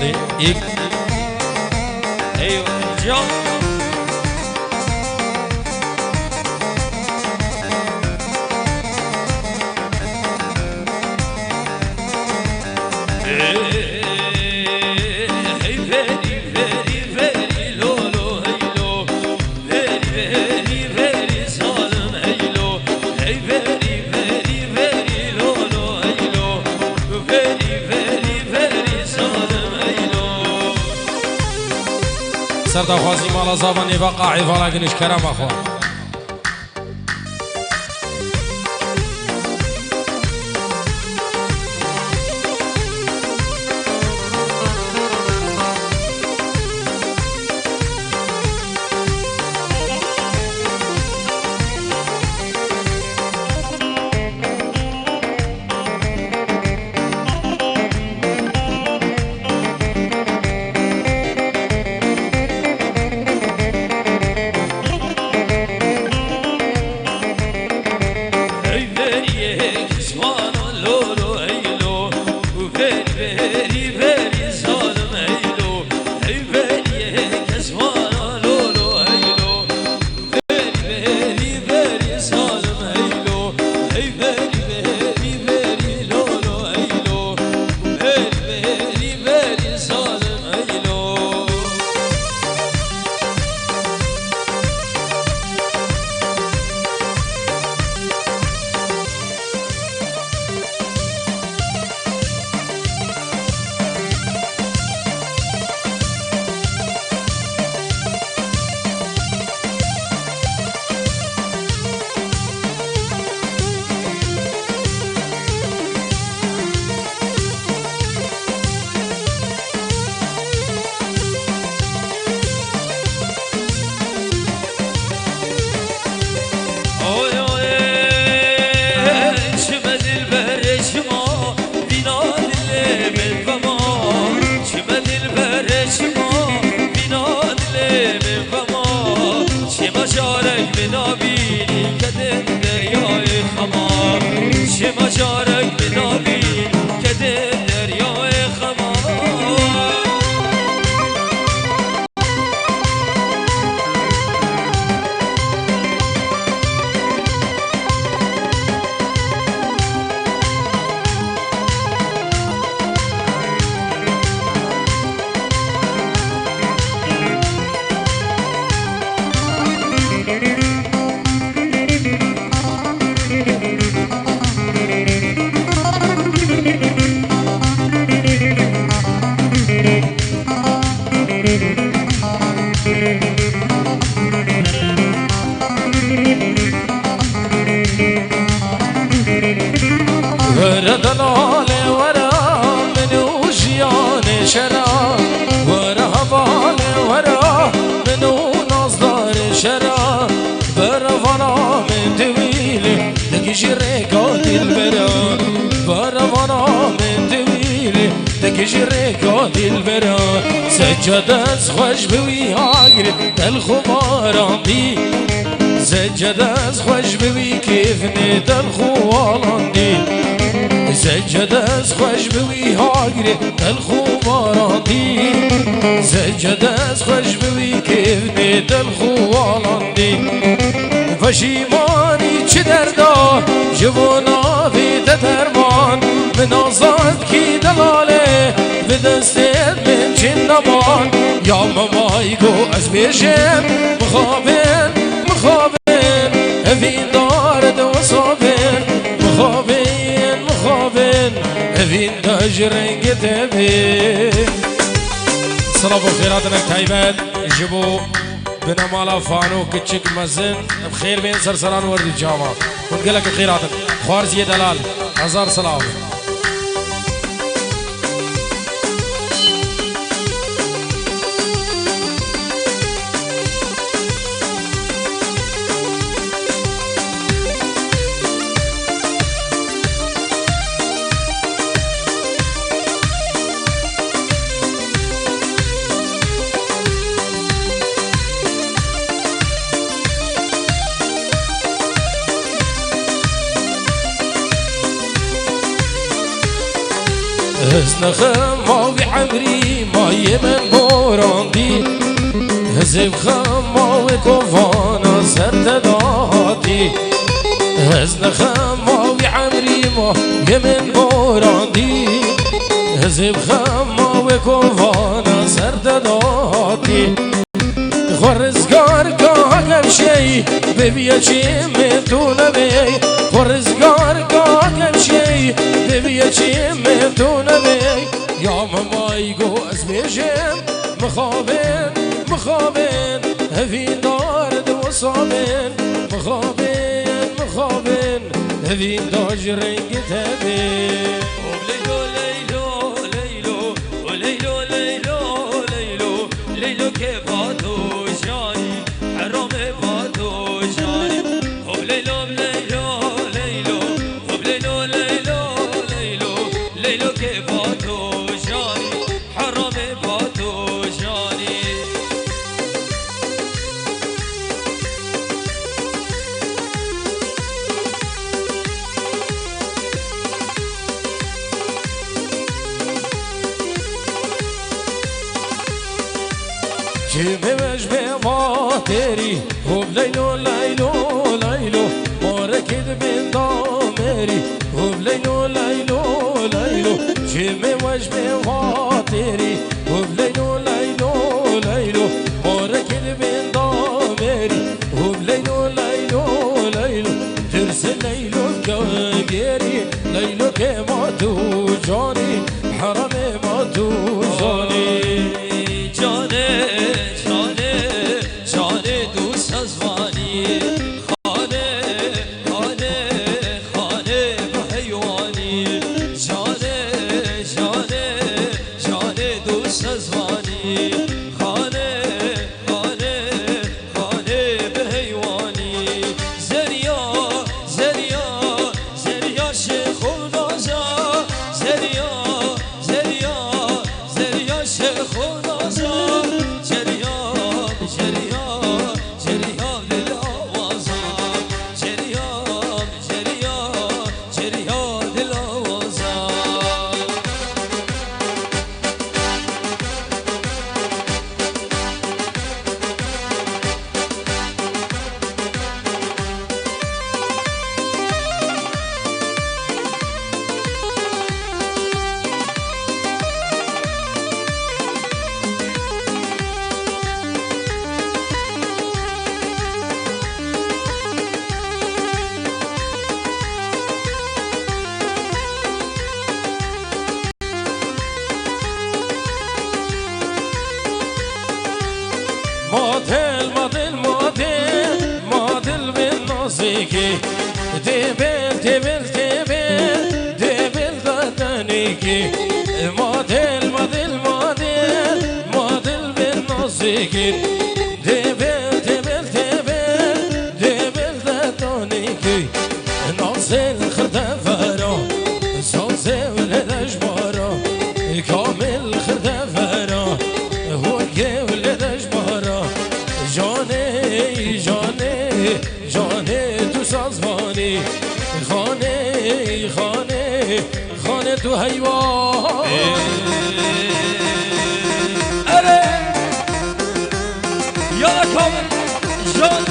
دي إيك ايوه الجو سردا خوازی مالا زبانی و قاعی فلاگنش کرم اخوان مجارك بنابين كده درياء خمار ورا دلال ورا منو جيان شرا ورا هوال ورا منو نازدار شرا ورا ورا من دويل لكي جريكا دلبرا ورا ورا من دويل لكي جريكا دلبرا سجادة خوش بوي هاجر الخماران دي سجادة خوش بوي كيف ندل خوالان دي سجادة خوش بوي هاجر الخماران دي سجادة خوش بوي كيف ندل خوالان دي فشيماني چه دردا جوانا في تترمان من آزاد کی دلاله به دستت من چین نبان یا مامای گو از بیشم مخابن مخابن اوین دارد و صابن مخابن مخابن اوین داج رنگ تبه صلاة وخيراتنا كايبات جبو بنا مالا فانو كتشك مزن بخير بين سرسران وردي جامع ونقلك خيراتنا خوارزية دلال هزار سلام هزن خماوی عمری مای من براندی هزب خماوی کوانا سرد دادی هزن خماوی عمری مای من براندی هزب خماوی کوانا سرد دادی خورزگار کاغم شی ببیا چی میتونه بی خورزگار کاغم شی ببیا چی میتونه بی یا مامای گو از بیشم مخابن هفین دارد و صابن مخابن هفین داج رنگ تبین لیلو که با تو جانی حرام با تو جانی خب لیلو خب لیلو که با تو جانی حرام با تو جانی جيبي مش بماتري هو بليلو ليلو ليلو مركد بين ضامري هو بليلو ليلو ليلو جيبي مش بماتري هو بليلو ليلو ليلو مركد بين ضامري هو بليلو ليلو ليلو ترس ليلو كوابيري ليلو كما توجاني حرامي ما توجاني مادل بالنصيكي دبل ددنيكي مادل بالنصيكي دبل ددنيكي ناصل خردفرا سوزي ولد اجبارا كامل خردفرا هو ولد اجبارا جانه تو سازوانی خانه تو حیوان اره یالا کامل جان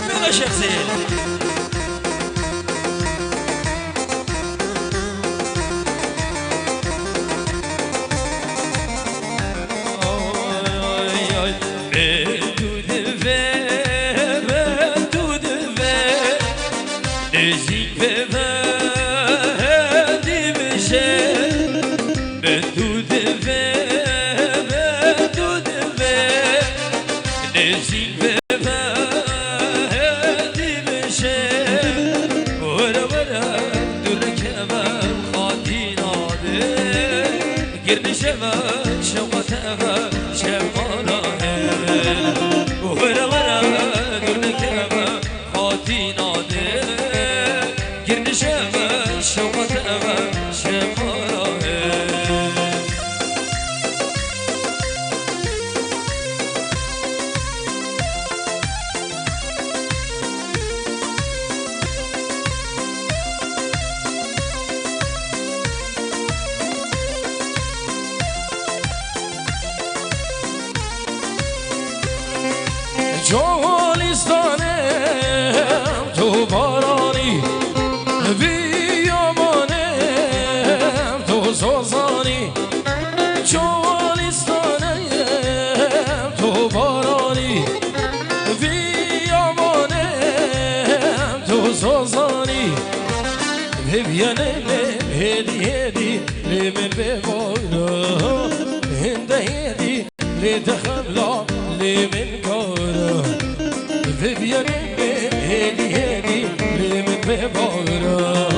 بلا شيخ زين تو دفه هدي هدي لمن ببارا هند هدي لتخلى لمن كارا ببيرين هدي هدي لمن ببارا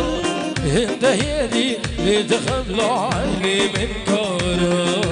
هند هدي لتخلى لمن كارا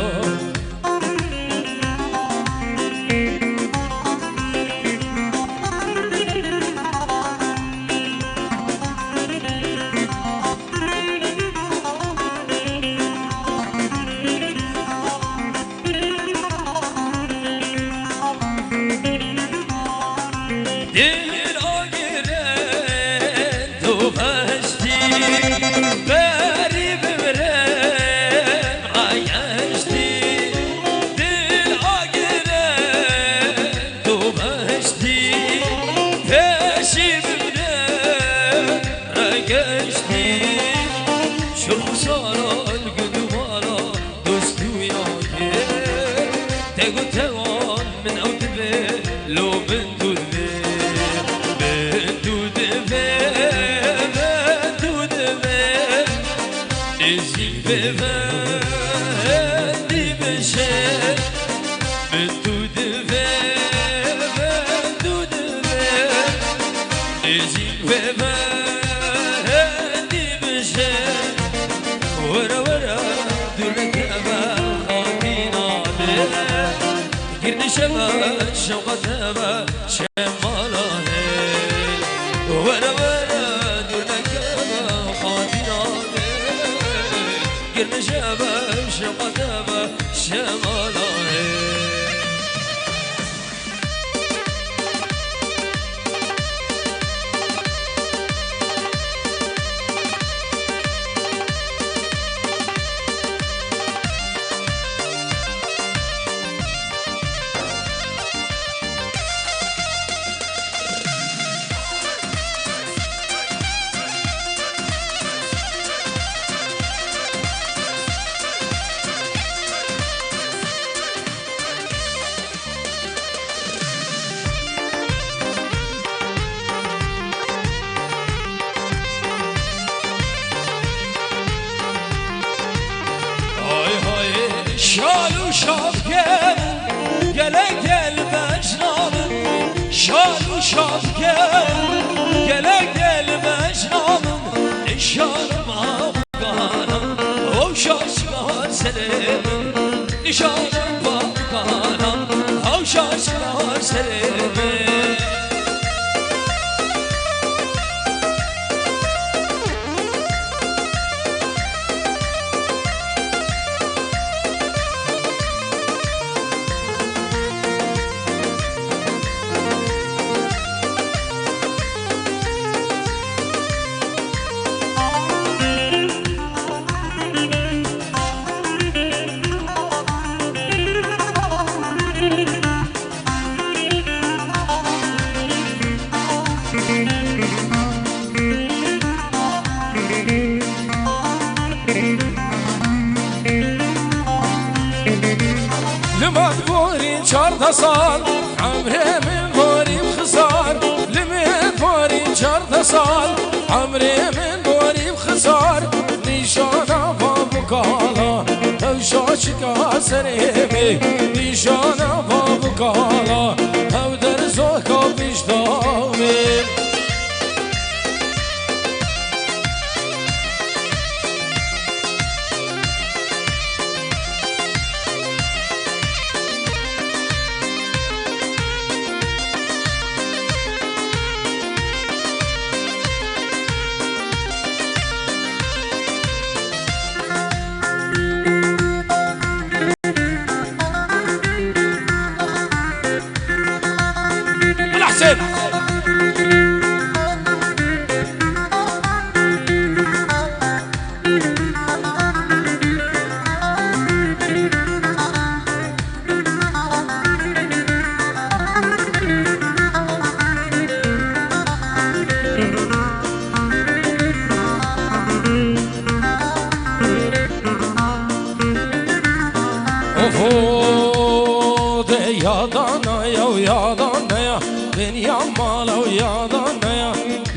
شوقتها شمالا ورا ورا دونك خاطينا قرن شباب شوقتها شمالا شالو شافكم gelek gel mecnanım Şalü şafkem gelek gel mecnanım Nişanım kanım o şaşkar selim Nişanım kanım o şaşkar selim صار عمري من بوري بخسار لمن بوري شرط صار عمري من بوري بخسار نشانه بابكالا او شاشكا سريمي نشانه بابكالا او درزوكا بجدامي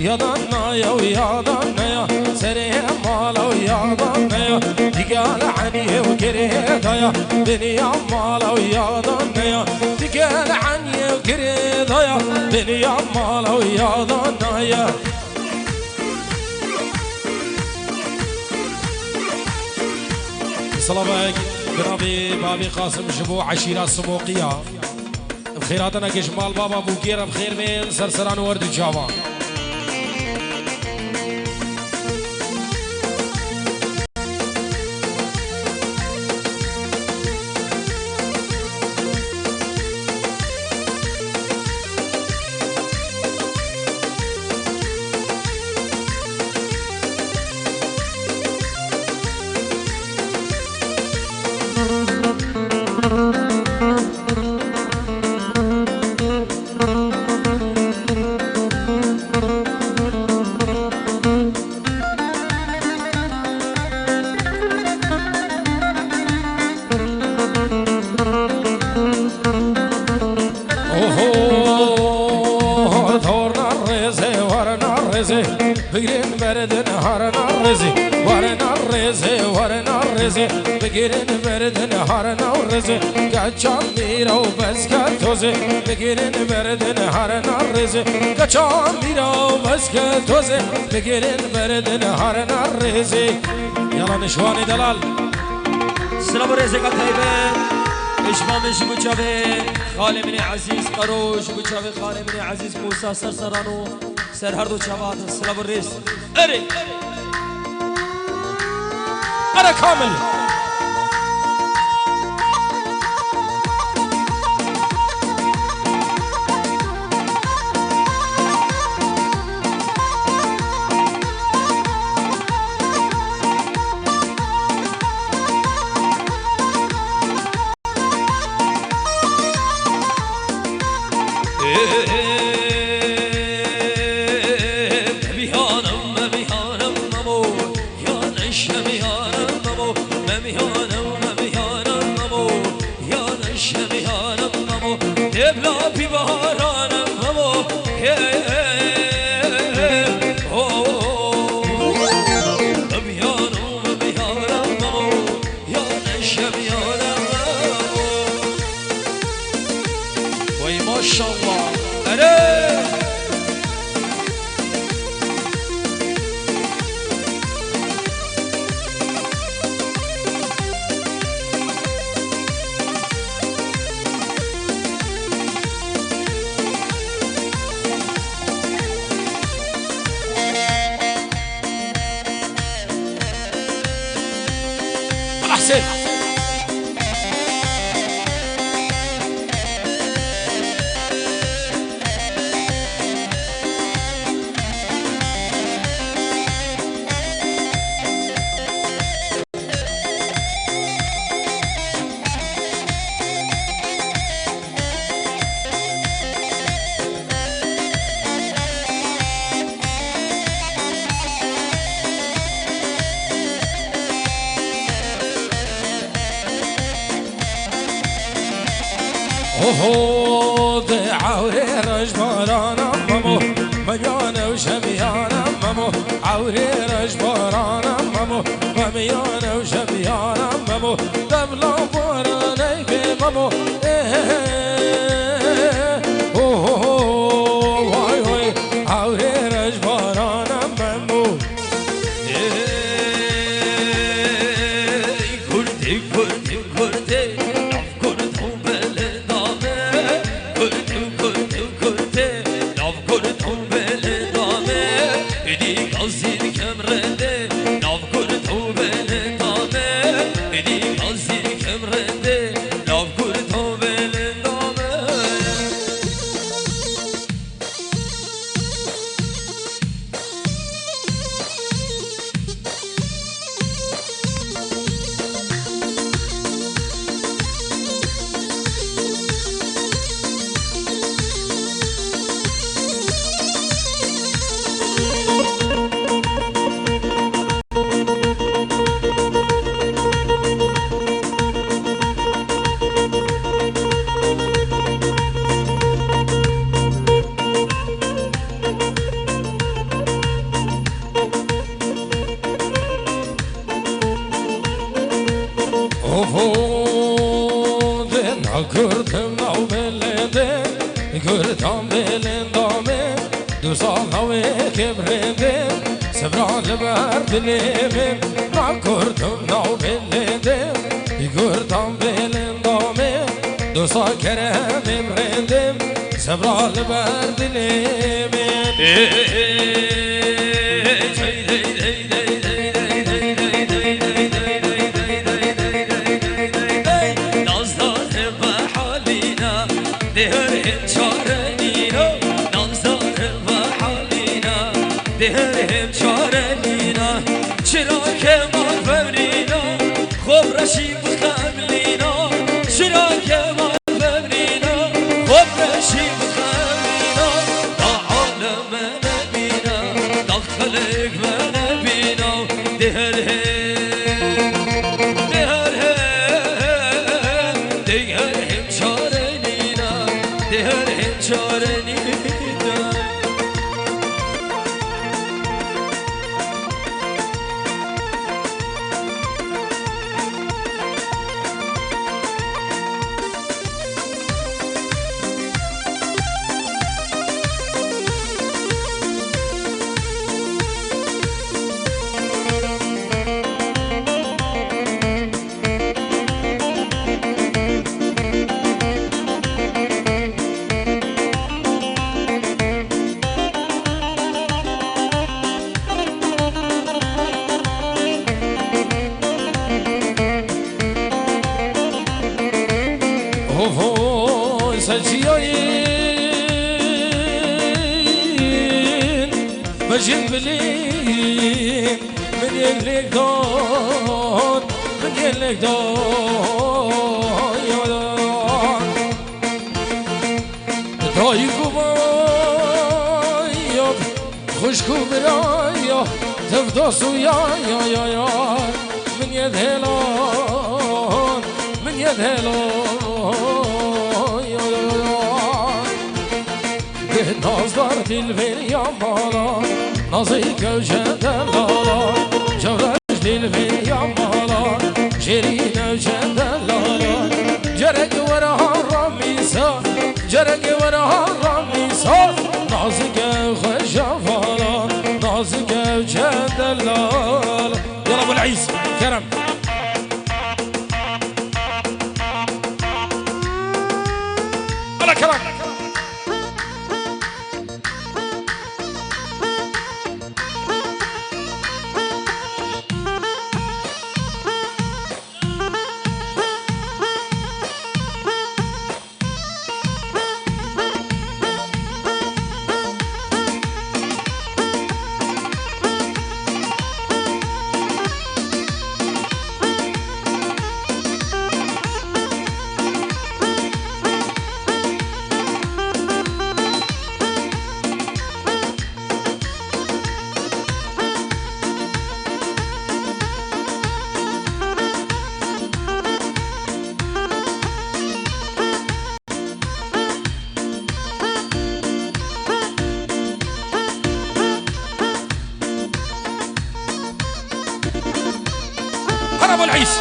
yadan ya yadan ya sere مالا وياضنيا تقال عني وكريضايا بنيا مالا وياضنيا تقال عني وكريضايا بنيا مالا وياضنيا صلابك برابي بابي قاسم جبو عشيرة سموقية بخيراتنا كجمال بابا بوكيرة بخير من سرسران ورد جاوا بگیرین بردن هارنا رزی وارنا رزی وارنا رزی بگیرین بردن هارنا رزی کچام میرا و بس کتوزی بگیرین بردن هارنا رزی کچام میرا و بس کتوزی بگیرین بردن هارنا رزی یالا نشوانی دلال سلام رزق طيبة إشمام شبو شافي خالي مني عزيز قروش شبو شافي خالي مني عزيز موسى سرسرانو سر هردو شباب سلام الرئيس أري أنا كامل ما شاء الله أري أحسن اوه عوري رجبرانا مامو مليانة وشبيانا مامو عوري رجبرانا مامو مليانة وشبيانا مامو دبلا براني في مامو اوه واي واي عوري رجبرانا مامو كردي كردي كردي کردم نو بلنده کردم بلندامه دو سال هوی کبرنده سبران لبر دلیمه من کردم نو بلنده کردم بلندامه دو سال کرم برندم سبران لبر دلیمه دهرهم چارنینا نازدار و حالینا دهرهم چارنینا چرا که ما فبرینا خوب رشید بخملینا چرا که ما فبرینا خوب رشید بخملینا تا عالم نبینا تا خلق نبینا دهرهم بجن بلين من يلك دون من يلك دون يا دون دايكو بايا خشكو برايا تفدسو يا من يدهلون من يدهلون يا دون نازدار دلبر يا مالا نازيك وجدلالا جورج دلبر يا مالا جرين وجدلالا جرق ورها رميسا جرق ورها رميسا نازك وخشفالا نازك وجدلالا يلا ابو العيس كرم على كرم ابو العيس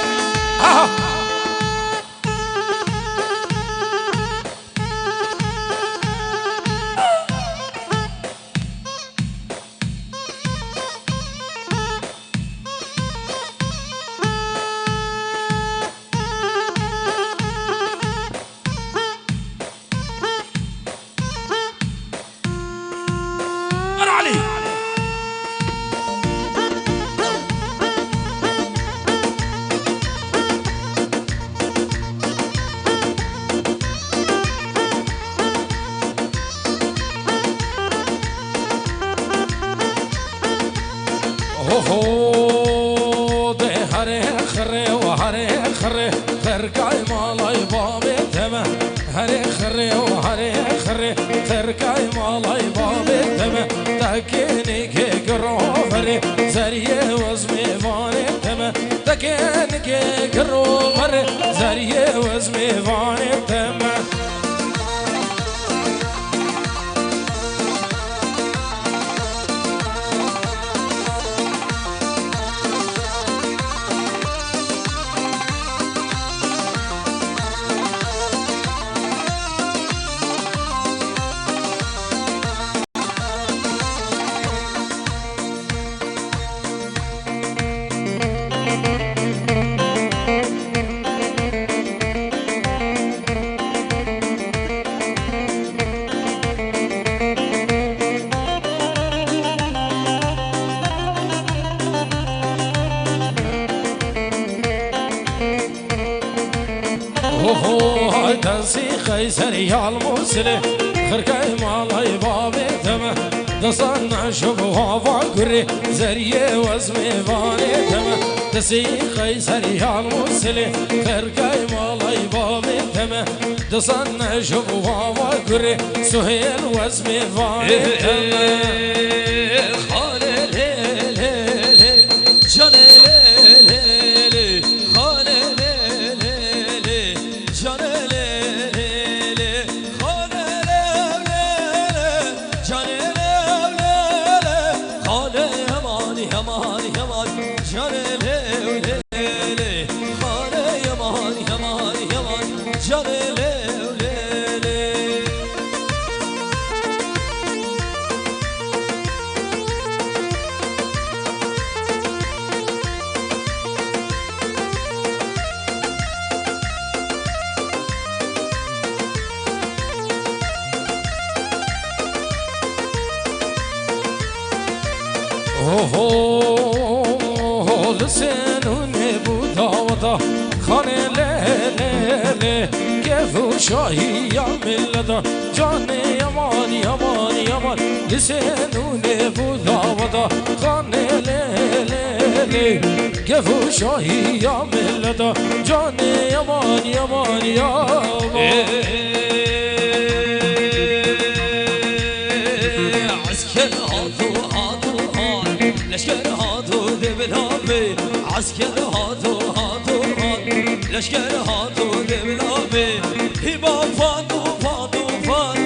انا علي هو ده هره خره و هره خره ترکای مالای باب تمه هره خره و هره خره ترکای مالای باب تمه تکنی که گروهره زریه وزمی وان تمه تکنی که گروهره زریه وزمی وان تمه هاي دنسي خيسر يا المرسلة خركاي مالاي بابي تمه دصنا شبوها فاكري زريه وزمي فاني تمه دسي خيسر يا المرسلة خركاي مالاي بابي تمه دصنا شبوها فاكري سهيل وزمي فاني تمه خالي لي لي لي جاني لسانوني بوداودا خانه ليلي كيفو شاهي يعمل لدا جاني يمان يمان يمان لسانوني بوداودا خانه ليلي كيفو شاهي يعمل لدا جاني يمان يمان يمان عسكر لشكر هاتو دبلابي عسكر هاتو لشكر هاتو دبلابي هبا فاتو فاتو فات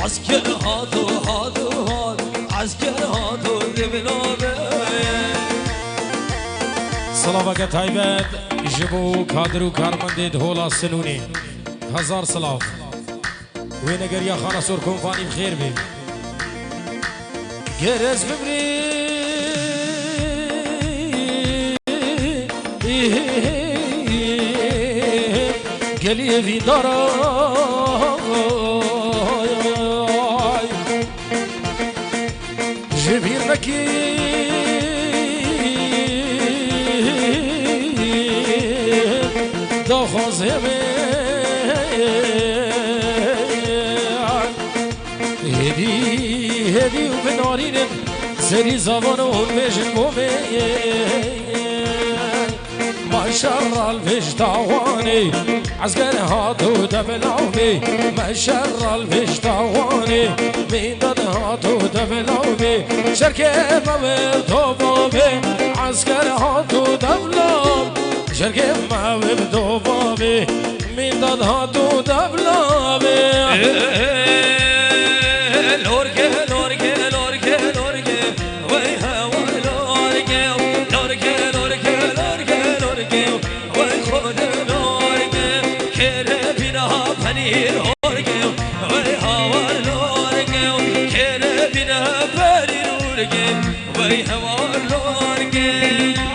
عسكر هاتو عسكر هاتو دبلابي سلامك تايبت جبو كادرو كارمندي دهولا سنوني هزار سلاف وين اگر يا خانا سور كونفاني بخير بي جرز ببري قلي في دراي جبير مكي دخوز هدي وبنارين سري زبان ونمجن بومي ما شر الفيش دعواني عسكر هاتو دبلومي ما شر الفيش دعواني مين داد هاتو دبلومي شركة ما بتوبومي عسكر هاتو دبلوم شركة ما بتوبومي مين داد هاتو دبلومي لوركه لوركه لوركه لوركه وي هوا لوركه لوركه لوركه لوركه لوركه وي خود لوركه كره بنا پنیر لوركه وي هوا لوركه كره بنا پنیر لوركه وي هوا لوركه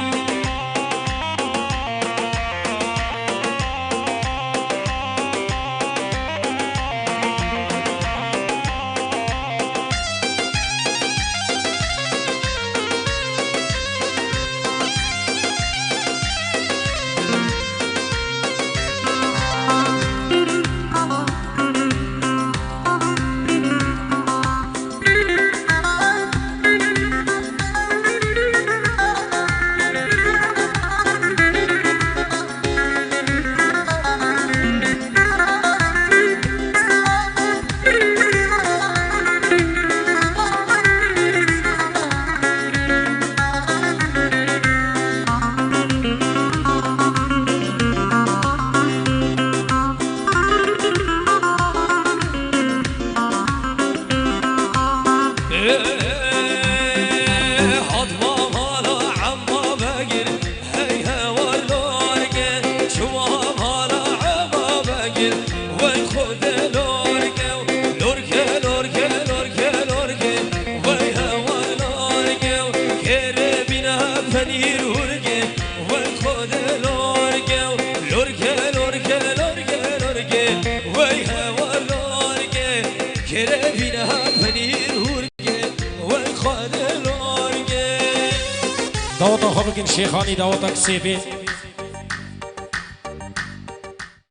دعوت خواب کن شیخانی دعوت کسیبی